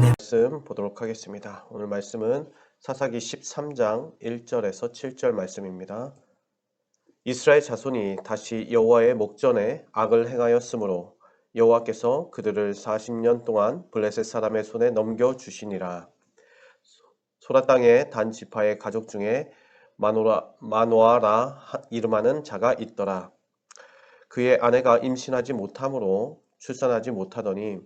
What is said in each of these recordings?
말씀 보도록 하겠습니다. 오늘 말씀은 사사기 13장 1절에서 7절 말씀입니다. 이스라엘 자손이 다시 여호와의 목전에 악을 행하였으므로 여호와께서 그들을 40년 동안 블레셋 사람의 손에 넘겨주시니라. 소라 땅의 단 지파의 가족 중에 마노아라 이름하는 자가 있더라. 그의 아내가 임신하지 못하므로 출산하지 못하더니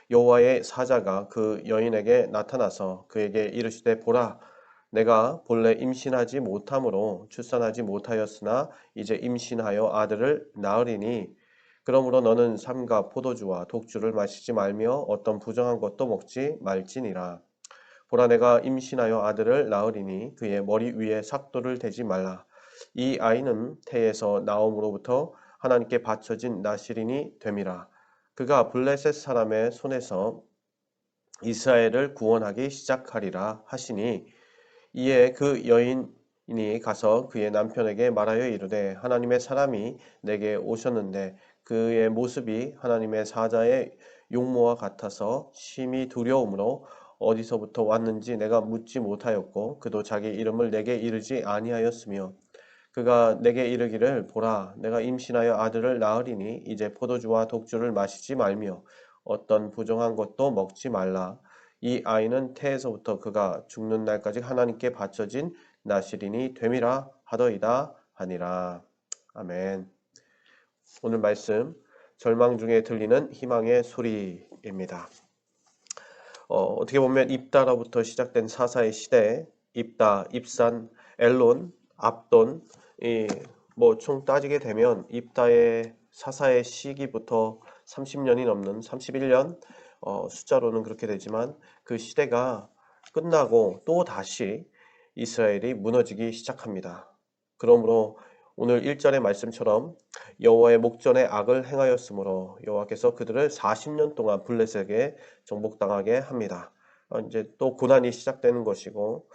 여호와의 사자가 그 여인에게 나타나서 그에게 이르시되 보라, 내가 본래 임신하지 못하므로 출산하지 못하였으나 이제 임신하여 아들을 낳으리니 그러므로 너는 삼가 포도주와 독주를 마시지 말며 어떤 부정한 것도 먹지 말지니라. 보라, 내가 임신하여 아들을 낳으리니 그의 머리 위에 삭도를 대지 말라. 이 아이는 태에서 나옴으로부터 하나님께 바쳐진 나실인이 됨이라. 그가 블레셋 사람의 손에서 이스라엘을 구원하기 시작하리라 하시니, 이에 그 여인이 가서 그의 남편에게 말하여 이르되 하나님의 사람이 내게 오셨는데 그의 모습이 하나님의 사자의 용모와 같아서 심히 두려움으로 어디서부터 왔는지 내가 묻지 못하였고 그도 자기 이름을 내게 이르지 아니하였으며, 그가 내게 이르기를 보라, 내가 임신하여 아들을 낳으리니 이제 포도주와 독주를 마시지 말며 어떤 부정한 것도 먹지 말라. 이 아이는 태에서부터 그가 죽는 날까지 하나님께 바쳐진 나실인이 됨이라 하더이다 하니라. 아멘. 오늘 말씀, 절망 중에 들리는 희망의 소리입니다. 어떻게 보면 입다로부터 시작된 사사의 시대, 입다, 입산, 엘론, 압돈, 총 따지게 되면 입다의 사사의 시기부터 30년이 넘는 31년, 숫자로는 그렇게 되지만 그 시대가 끝나고 또 다시 이스라엘이 무너지기 시작합니다. 그러므로 오늘 1절의 말씀처럼 여호와의 목전에 악을 행하였으므로 여호와께서 그들을 40년 동안 블레셋에게 정복당하게 합니다. 이제 또 고난이 시작되는 것이고,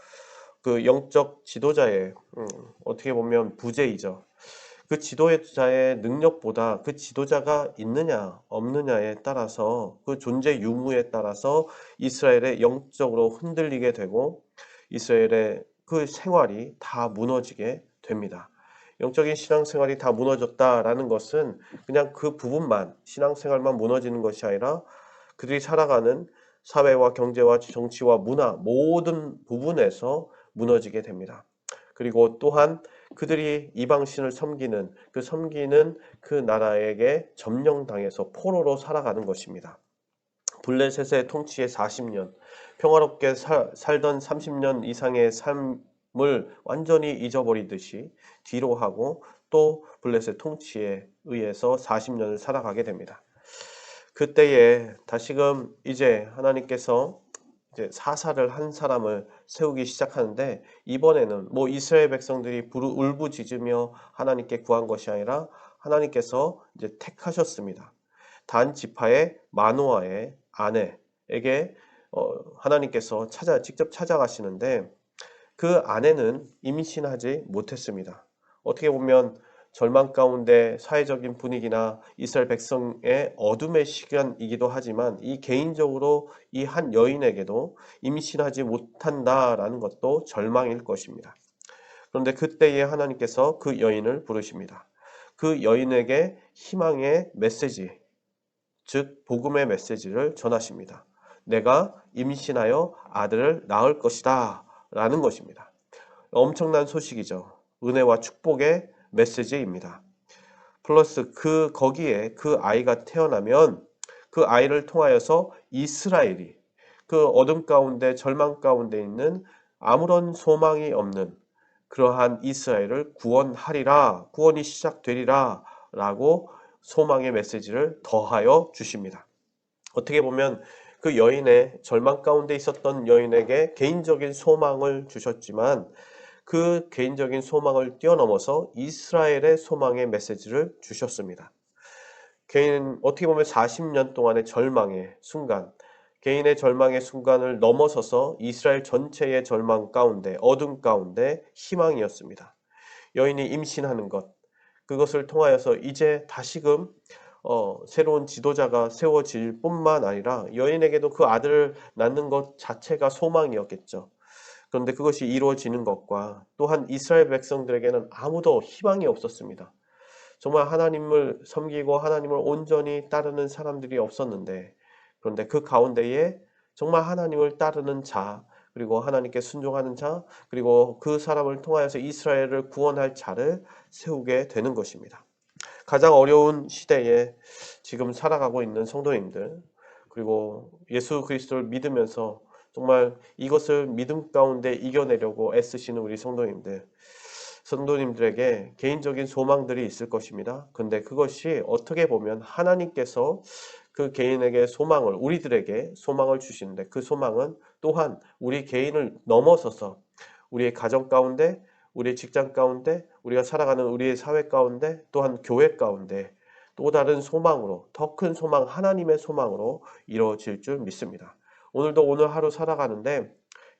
그 영적 지도자의 어떻게 보면 부재이죠. 그 지도자의 능력보다 그 지도자가 있느냐 없느냐에 따라서, 그 존재 유무에 따라서 이스라엘의 영적으로 흔들리게 되고 이스라엘의 그 생활이 다 무너지게 됩니다. 영적인 신앙생활이 다 무너졌다라는 것은 그냥 그 부분만, 신앙생활만 무너지는 것이 아니라 그들이 살아가는 사회와 경제와 정치와 문화 모든 부분에서 무너지게 됩니다. 그리고 또한 그들이 이방신을 섬기는 그 나라에게 점령당해서 포로로 살아가는 것입니다. 블레셋의 통치에 40년, 평화롭게 살던 30년 이상의 삶을 완전히 잊어버리듯이 뒤로 하고 또 블레셋 통치에 의해서 40년을 살아가게 됩니다. 그때에 다시금 이제 하나님께서 이제 사사를 한 사람을 세우기 시작하는데, 이번에는 이스라엘 백성들이 울부짖으며 하나님께 구한 것이 아니라 하나님께서 이제 택하셨습니다. 단 지파의 마노아의 아내에게 하나님께서 직접 찾아가시는데, 그 아내는 임신하지 못했습니다. 어떻게 보면 절망 가운데 사회적인 분위기나 이스라엘 백성의 어둠의 시간이기도 하지만, 이 개인적으로 이 한 여인에게도 임신하지 못한다라는 것도 절망일 것입니다. 그런데 그때에 하나님께서 그 여인을 부르십니다. 그 여인에게 희망의 메시지, 즉 복음의 메시지를 전하십니다. 내가 임신하여 아들을 낳을 것이다 라는 것입니다. 엄청난 소식이죠. 은혜와 축복의 메시지입니다. 플러스 거기에 그 아이가 태어나면 그 아이를 통하여서 이스라엘이 그 어둠 가운데 절망 가운데 있는 아무런 소망이 없는 그러한 이스라엘을 구원하리라, 구원이 시작되리라 라고 소망의 메시지를 더하여 주십니다. 어떻게 보면 그 여인의 절망 가운데 있었던 여인에게 개인적인 소망을 주셨지만, 그 개인적인 소망을 뛰어넘어서 이스라엘의 소망의 메시지를 주셨습니다. 어떻게 보면 40년 동안의 절망의 순간, 개인의 절망의 순간을 넘어서서 이스라엘 전체의 절망 가운데, 어둠 가운데 희망이었습니다. 여인이 임신하는 것, 그것을 통하여서 이제 다시금 새로운 지도자가 세워질 뿐만 아니라 여인에게도 그 아들을 낳는 것 자체가 소망이었겠죠. 그런데 그것이 이루어지는 것과 또한 이스라엘 백성들에게는 아무도 희망이 없었습니다. 정말 하나님을 섬기고 하나님을 온전히 따르는 사람들이 없었는데, 그런데 그 가운데에 정말 하나님을 따르는 자, 그리고 하나님께 순종하는 자, 그리고 그 사람을 통하여서 이스라엘을 구원할 자를 세우게 되는 것입니다. 가장 어려운 시대에 지금 살아가고 있는 성도님들, 그리고 예수 그리스도를 믿으면서 정말 이것을 믿음 가운데 이겨내려고 애쓰시는 우리 성도님들에게 개인적인 소망들이 있을 것입니다. 근데 그것이 어떻게 보면 하나님께서 그 개인에게 소망을, 우리들에게 소망을 주시는데, 그 소망은 또한 우리 개인을 넘어서서 우리의 가정 가운데, 우리의 직장 가운데, 우리가 살아가는 우리의 사회 가운데, 또한 교회 가운데 또 다른 소망으로, 더 큰 소망, 하나님의 소망으로 이루어질 줄 믿습니다. 오늘도 오늘 하루 살아가는데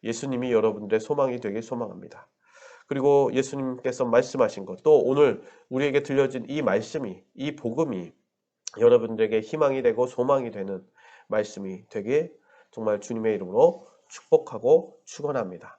예수님이 여러분들의 소망이 되길 소망합니다. 그리고 예수님께서 말씀하신 것, 또 오늘 우리에게 들려진 이 말씀이, 이 복음이 여러분들에게 희망이 되고 소망이 되는 말씀이 되길 정말 주님의 이름으로 축복하고 축원합니다.